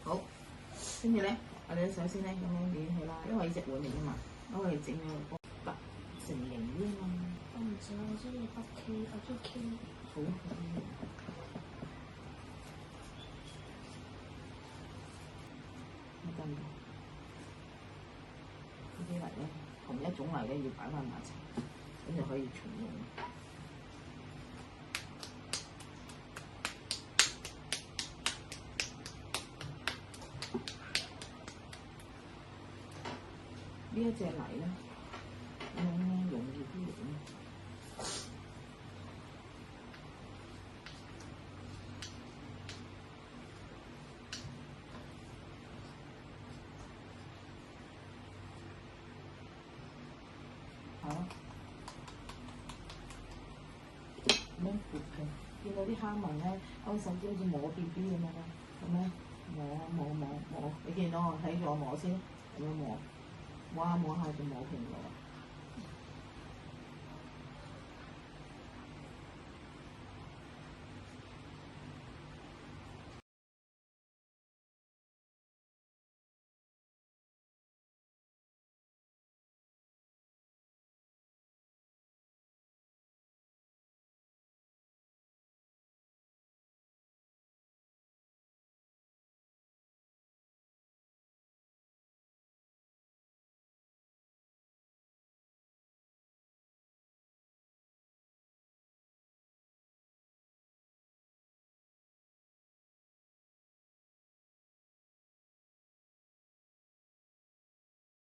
好，跟住咧，我哋首先咧咁樣捲佢啦，因為隻碗嚟㗎嘛，我哋整咗個凸成形啲啊嘛。我唔想，我中意北 K，我中意 K。好。得唔得？呢啲泥咧，同一種泥咧要擺翻埋一齊，咁就可以重用。呢一隻泥咧，咁樣咧容易啲溶。好，咁樣撥佢，見到啲蝦紋咧，我手指好似摸 BB 咁樣啦，咁樣摸，你見到我睇住我摸先，咁樣摸下就摸平咗。